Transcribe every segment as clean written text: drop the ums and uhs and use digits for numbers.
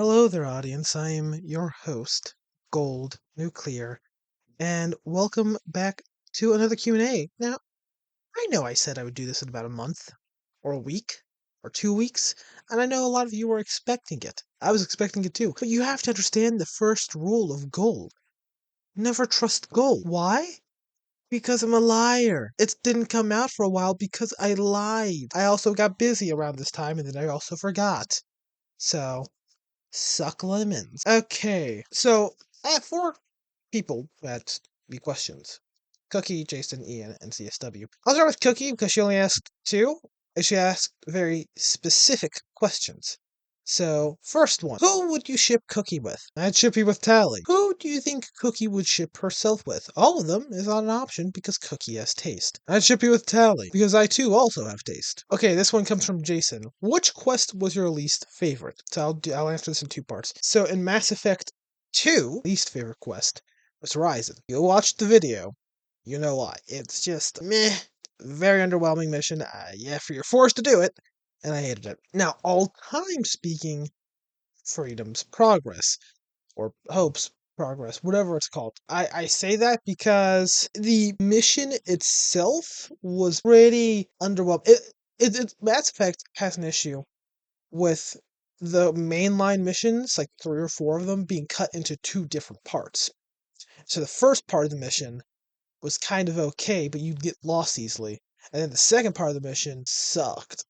Hello there, audience. I am your host, Gold Nuclear, and welcome back to another Q&A. Now, I know I said I would do this in about a month, or a week, or 2 weeks, and I know a lot of you were expecting it. I was expecting it too. But you have to understand the first rule of Gold. Never trust Gold. Why? Because I'm a liar. It didn't come out for a while because I lied. I also got busy around this time, and then I also forgot. So, suck lemons. Okay, so I have four people that be questions. Cookie, Jason, Ian, and CSW. I'll start with Cookie because she only asked two, and she asked very specific questions. So, first one. Who would you ship Cookie with? I'd ship you with Tally. Who do you think Cookie would ship herself with? All of them is not an option because Cookie has taste. I'd ship you with Tally because I too also have taste. Okay, this one comes from Jason. Which quest was your least favorite? So I'll answer this in two parts. So in Mass Effect 2, least favorite quest was Horizon. You watched the video, you know why. It's just meh, very underwhelming mission. Yeah, you're forced to do it, and I hated it. Now, all time speaking, Freedom's Progress, or Hope's Progress, whatever it's called. I say that because the mission itself was pretty underwhelming. Mass Effect has an issue with the mainline missions, like 3 or 4 of them, being cut into 2 different parts. So the first part of the mission was kind of okay, but you'd get lost easily. And then the second part of the mission sucked.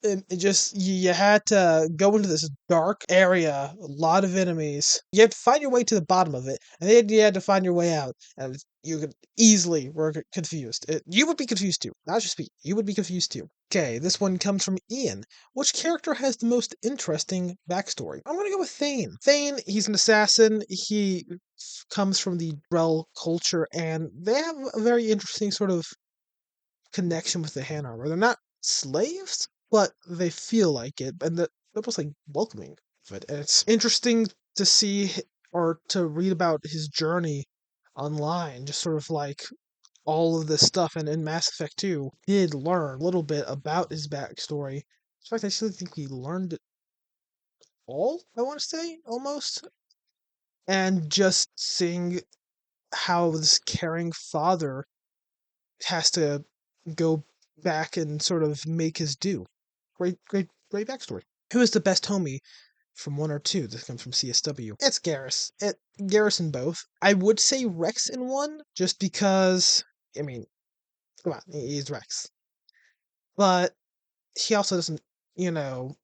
It just you had to go into this dark area, a lot of enemies. You had to find your way to the bottom of it, and then you had to find your way out. And you could easily were confused. You would be confused too, not just me. You would be confused too. Okay, this one comes from Ian. Which character has the most interesting backstory? I'm gonna go with Thane. Thane, he's an assassin. He comes from the Drell culture, and they have a very interesting sort of connection with the hand armor. They're not slaves, but they feel like it, and that was like welcoming of it. And it's interesting to see or to read about his journey online, just sort of like all of this stuff. And in Mass Effect 2, did learn a little bit about his backstory. In fact, I actually think we learned it all, I want to say, almost. And just seeing how this caring father has to go back and sort of make his due. Great backstory. Who is the best homie from 1 or 2? This comes from CSW. It's Garrus. Garrus in both. I would say Rex in 1, just because, I mean, come on, he's Rex. But he also doesn't, you know,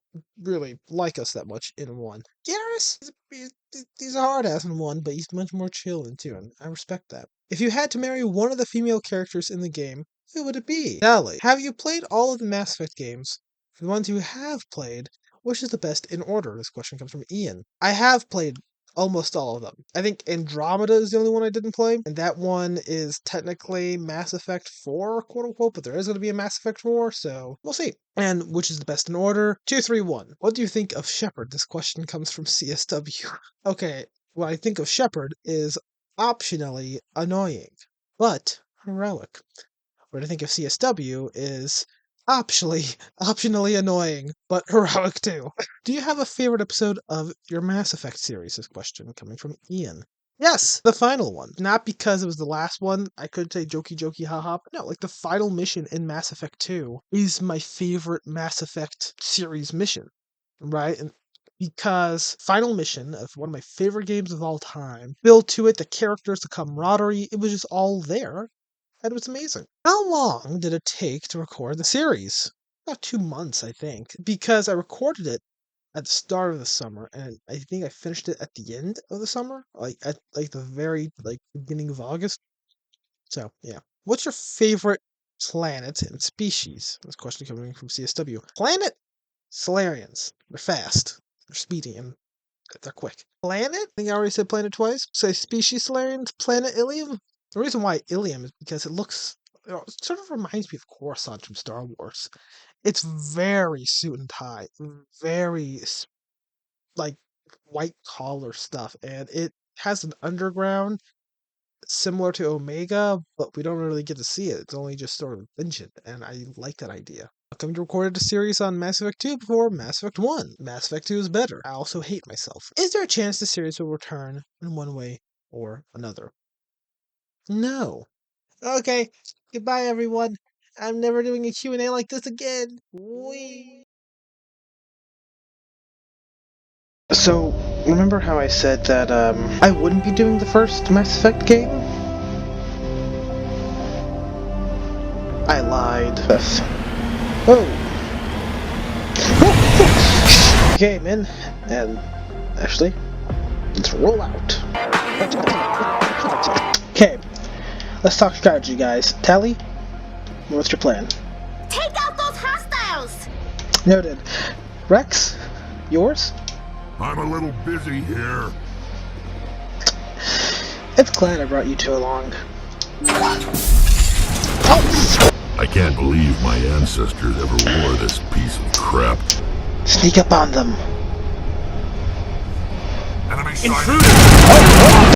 really like us that much in 1. Garrus, he's a hard ass in 1, but he's much more chill in 2, and I respect that. If you had to marry one of the female characters in the game, who would it be? Sally. Have you played all of the Mass Effect games? For the ones who have played, which is the best in order? This question comes from Ian. I have played almost all of them. I think Andromeda is the only one I didn't play, and that one is technically Mass Effect 4, quote unquote, but there is going to be a Mass Effect 4, so we'll see. And which is the best in order? 2, 3, 1. What do you think of Shepard? This question comes from CSW. Okay, what I think of Shepard is optionally annoying, but heroic. What I think of CSW is optionally annoying, but heroic too. Do you have a favorite episode of your Mass Effect series? This question coming from Ian. Yes, the final one. Not because it was the last one. I could say jokey haha, but no, like the final mission in Mass Effect 2 is my favorite Mass Effect series mission, right? And because final mission of one of my favorite games of all time, built to it, the characters, the camaraderie, it was just all there. And it was amazing. How long did it take to record the series? About 2 months, I think, because I recorded it at the start of the summer, and I think I finished it at the end of the summer, like at like the very beginning of August. So yeah, what's your favorite planet and species? This question coming from CSW. Planet Solarians. They're fast. They're speedy and they're quick. Planet? I think I already said planet twice. Say species Solarians. Planet Ilium. The reason why Ilium is because it looks, it sort of reminds me of Coruscant from Star Wars. It's very suit and tie, very like white collar stuff, and it has an underground similar to Omega, but we don't really get to see it. It's only just sort of mentioned, and I like that idea. Welcome to recorded a series on Mass Effect 2 before Mass Effect 1. Mass Effect 2 is better. I also hate myself. Is there a chance the series will return in one way or another? No. Okay, goodbye everyone. I'm never doing a Q&A like this again. Whee! So, remember how I said that, I wouldn't be doing the first Mass Effect game? I lied. Oh! Okay, men, and Ashley, let's roll out. Okay, let's talk strategy, guys. Tally, what's your plan? Take out those hostiles! Noted. Rex, yours? I'm a little busy here. It's glad I brought you two along. I can't believe my ancestors ever wore this piece of crap. Sneak up on them. Enemy sighted!